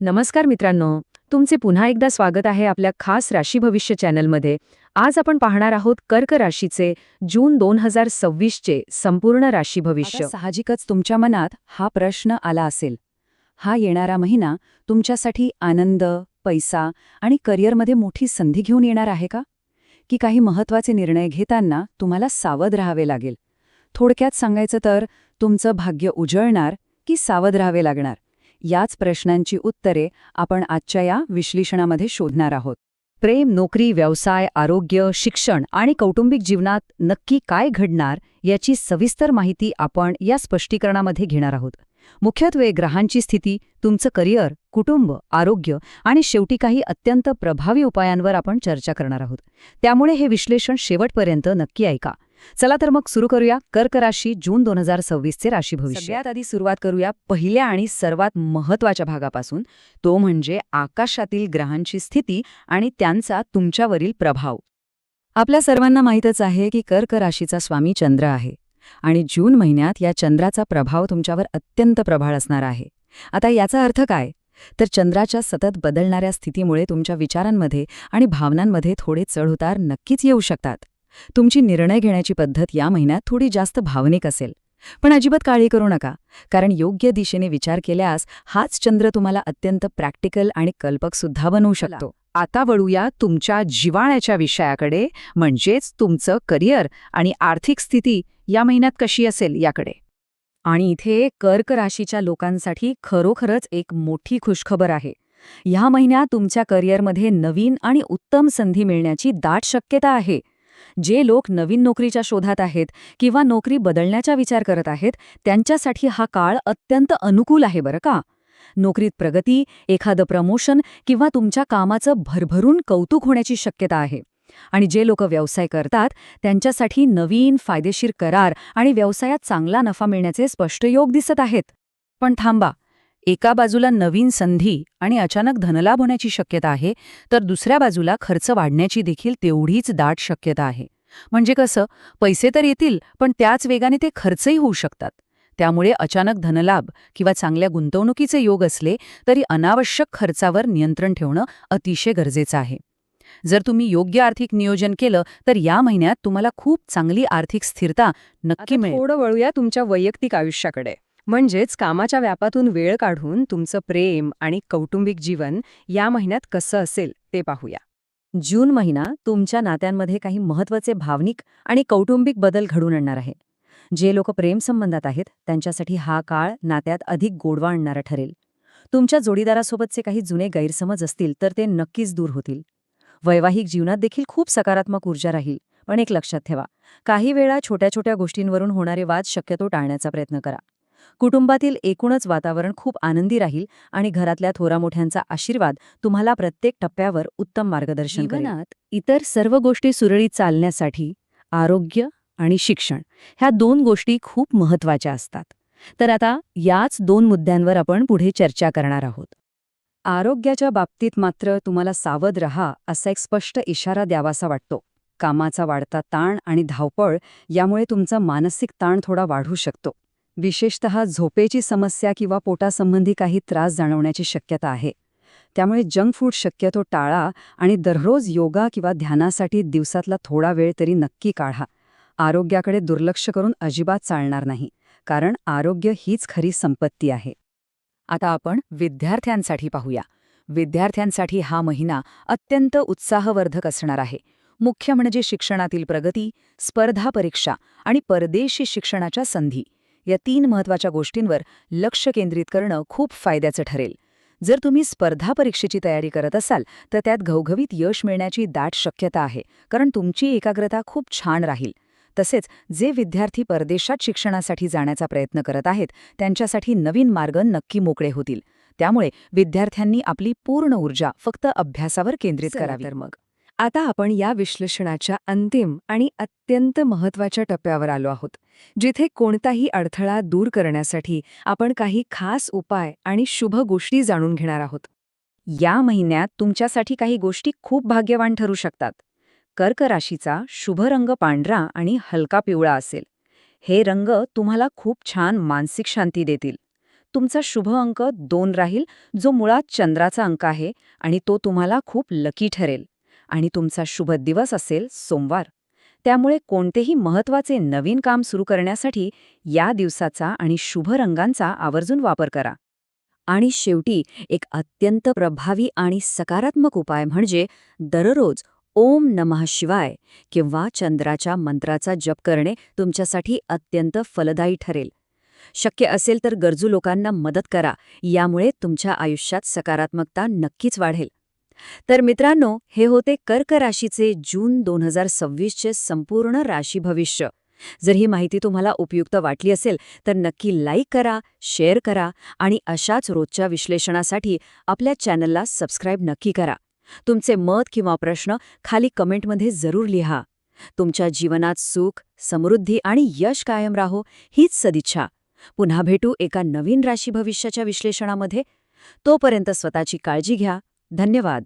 नमस्कार मित्रांनो, तुमचे पुन्हा एकदा स्वागत आहे आपल्या खास राशी भविष्य चॅनलमध्ये. आज आपण पाहणार आहोत कर्क राशीचे जून 2026चे संपूर्ण राशी भविष्य. आता साहजिकच तुमच्या मनात हा प्रश्न आला असेल. हा येणारा महिना तुमच्यासाठी आनंद, पैसा आणि करिअरमध्ये मोठी संधी घेऊन येणार आहे का? की काही महत्त्वाचे निर्णय घेताना तुम्हाला सावध राहावे लागेल? थोडक्यात सांगायचं तर तुमचं भाग्य उजळणार की सावध राहावे लागणार? याच प्रश्नांची उत्तरे आपण आजच्या या विश्लेषणामध्ये शोधणार आहोत. प्रेम, नोकरी, व्यवसाय, आरोग्य, शिक्षण आणि कौटुंबिक जीवनात नक्की काय घडणार याची सविस्तर माहिती आपण या स्पष्टीकरणामध्ये घेणार आहोत. मुख्यत्वे ग्रहांची स्थिती, तुमचं करिअर, कुटुंब, आरोग्य आणि शेवटी काही अत्यंत प्रभावी उपायांवर आपण चर्चा करणार आहोत. त्यामुळे हे विश्लेषण शेवटपर्यंत नक्की ऐका. चला तर मग सुरू करूया कर्क राशी जून 2026चे राशी भविष्य. सगळ्यात आधी सुरुवात करूया पहिल्या आणि सर्वात महत्त्वाच्या भागापासून, तो म्हणजे आकाशातील ग्रहांची स्थिती आणि त्यांचा तुमच्यावरील प्रभाव. आपल्या सर्वांना माहीतच आहे की कर्क राशीचा स्वामी चंद्र आहे आणि जून महिन्यात या चंद्राचा प्रभाव तुमच्यावर अत्यंत प्रभाळ असणार आहे. आता याचा अर्थ काय? तर चंद्राच्या सतत बदलणाऱ्या स्थितीमुळे तुमच्या विचारांमध्ये आणि भावनांमध्ये थोडे चढउतार नक्कीच येऊ शकतात. तुमची निर्णय घेण्याची पद्धत या महिन्यात थोडी जास्त भावनिक असेल. पण अजिबात काळजी करू नका, कारण योग्य दिशेने विचार केल्यास हाच चंद्र तुम्हाला अत्यंत प्रॅक्टिकल आणि कल्पकसुद्धा बनवू शकतो. आता वळूया तुमच्या जिव्हाळ्याच्या विषयाकडे, म्हणजेच तुमचं करिअर आणि आर्थिक स्थिती या महिन्यात कशी असेल याकडे. आणि इथे कर्क राशीच्या लोकांसाठी खरोखरच एक मोठी खुशखबर आहे. ह्या महिन्यात तुमच्या करिअरमध्ये नवीन आणि उत्तम संधी मिळण्याची दाट शक्यता आहे. जे लोक नवीन नोकरीच्या शोधात आहेत किंवा नोकरी बदलण्याचा विचार करत आहेत, त्यांच्यासाठी हा काळ अत्यंत अनुकूल आहे बरं का. नोकरीत प्रगती, एखादं प्रमोशन किंवा तुमच्या कामाचं भरभरून कौतुक होण्याची शक्यता आहे. आणि जे लोक व्यवसाय करतात, त्यांच्यासाठी नवीन फायदेशीर करार आणि व्यवसायात चांगला नफा मिळण्याचे स्पष्ट योग दिसत आहेत. पण थांबा, एका बाजूला नवीन संधी आणि अचानक धनलाभ होण्याची शक्यता आहे, तर दुसऱ्या बाजूला खर्च वाढण्याची देखील तेवढीच दाट शक्यता आहे. म्हणजे कसं, पैसे तर येतील, पण त्याच वेगाने ते खर्चही होऊ शकतात. त्यामुळे अचानक धनलाभ किंवा चांगल्या गुंतवणुकीचे योग असले तरी अनावश्यक खर्चावर नियंत्रण ठेवणं अतिशय गरजेचं आहे. जर तुम्ही योग्य आर्थिक नियोजन केलं तर या महिन्यात तुम्हाला खूप चांगली आर्थिक स्थिरता नक्की मिळेल. थोडं वळूया तुमच्या वैयक्तिक आयुष्याकडे, म्हणजेच कामाच्या व्यापातून वेळ काढून तुमचं प्रेम आणि कौटुंबिक जीवन या महिन्यात कसं असेल ते पाहूया. जून महिना तुमच्या नात्यांमध्ये काही महत्त्वाचे भावनिक आणि कौटुंबिक बदल घडून आणणार आहे. जे लोक प्रेमसंबंधात आहेत त्यांच्यासाठी हा काळ नात्यात अधिक गोडवा आणणारा ठरेल. तुमच्या जोडीदारासोबतचे काही जुने गैरसमज असतील तर ते नक्कीच दूर होतील. वैवाहिक जीवनात देखील खूप सकारात्मक ऊर्जा राहील. पण एक लक्षात ठेवा, काही वेळा छोट्या छोट्या गोष्टींवरून होणारे वाद शक्यतो टाळण्याचा प्रयत्न करा. कुटुंबातील एकूणच वातावरण खूप आनंदी राहील आणि घरातल्या थोरामोठ्यांचा आशीर्वाद तुम्हाला प्रत्येक टप्प्यावर उत्तम मार्गदर्शन करेल. जीवनात इतर सर्व गोष्टी सुरळीत चालण्यासाठी आरोग्य आणि शिक्षण ह्या दोन गोष्टी खूप महत्त्वाच्या असतात. तर आता याच दोन मुद्द्यांवर आपण पुढे चर्चा करणार आहोत. आरोग्याच्या बाबतीत मात्र तुम्हाला सावध रहा असा एक स्पष्ट इशारा द्यावासा वाटतो. कामाचा वाढता ताण आणि धावपळ यामुळे तुमचा मानसिक ताण थोडा वाढू शकतो. विशेषतः झोपेची समस्या किंवा पोटासंबंधी काही त्रास जाणवण्याची शक्यता आहे. त्यामुळे जंक फूड शक्यतो टाळा आणि दररोज योगा किंवा ध्यानासाठी दिवसातला थोडा वेळ तरी नक्की काढा. आरोग्याकडे दुर्लक्ष करून अजिबात चालणार नाही, कारण आरोग्य हीच खरी संपत्ती आहे. आता आपण विद्यार्थ्यांसाठी पाहूया. विद्यार्थ्यांसाठी हा महिना अत्यंत उत्साहवर्धक असणार आहे. मुख्य म्हणजे शिक्षणातील प्रगती, स्पर्धा परीक्षा आणि परदेशी शिक्षणाच्या संधी या तीन महत्त्वाच्या गोष्टींवर लक्ष केंद्रित करणं खूप फायद्याचं ठरेल. जर तुम्ही स्पर्धा परीक्षेची तयारी करत असाल तर त्यात घवघवीत यश मिळण्याची दाट शक्यता आहे, कारण तुमची एकाग्रता खूप छान राहील. तसेच जे विद्यार्थी परदेशात शिक्षणासाठी जाण्याचा प्रयत्न करत आहेत त्यांच्यासाठी नवीन मार्ग नक्की मोकळे होतील. त्यामुळे विद्यार्थ्यांनी आपली पूर्ण ऊर्जा फक्त अभ्यासावर केंद्रित करावी. तर मग आता आपण या विश्लेषणाच्या अंतिम आणि अत्यंत महत्त्वाच्या टप्प्यावर आलो आहोत, जिथे कोणताही अडथळा दूर करण्यासाठी आपण काही खास उपाय आणि शुभ गोष्टी जाणून घेणार आहोत. या महिन्यात तुमच्यासाठी काही गोष्टी खूप भाग्यवान ठरू शकतात. कर्क राशीचा शुभ रंग पांढरा आणि हलका पिवळा असेल. हे रंग तुम्हाला खूप छान मानसिक शांती देतील. तुमचा शुभ अंक 2 राहील, जो मुळात चंद्राचा अंक आहे आणि तो तुम्हाला खूप लकी ठरेल. आणि तुमचा शुभ दिवस असेल सोमवार. त्यामुळे कोणतेही महत्त्वाचे नवीन काम सुरू करण्यासाठी या दिवसाचा आणि शुभ रंगांचा आवर्जून वापर करा. आणि शेवटी एक अत्यंत प्रभावी आणि सकारात्मक उपाय म्हणजे दररोज ओम नमः शिवाय किंवा चंद्राच्या मंत्राचा जप करणे तुमच्यासाठी अत्यंत फलदायी ठरेल. शक्य असेल तर गरजू लोकांना मदत करा. यामुळे तुमच्या आयुष्यात सकारात्मकता नक्कीच वाढेल. तर मित्रांनो, हे होते कर्क राशीचे जून 2026चे संपूर्ण राशी भविष्य. जर ही माहिती तुम्हाला उपयुक्त वाटली असेल तर नक्की लाईक करा, शेअर करा आणि अशाच रोजच्या विश्लेषणासाठी आपल्या चॅनलला सबस्क्राईब नक्की करा. तुमचे मत किंवा प्रश्न खाली कमेंटमध्ये जरूर लिहा. तुमच्या जीवनात सुख, समृद्धी आणि यश कायम राहो हीच सदिच्छा. पुन्हा भेटू एका नवीन राशी भविष्याच्या विश्लेषणामध्ये. तोपर्यंत स्वतःची काळजी घ्या. धन्यवाद.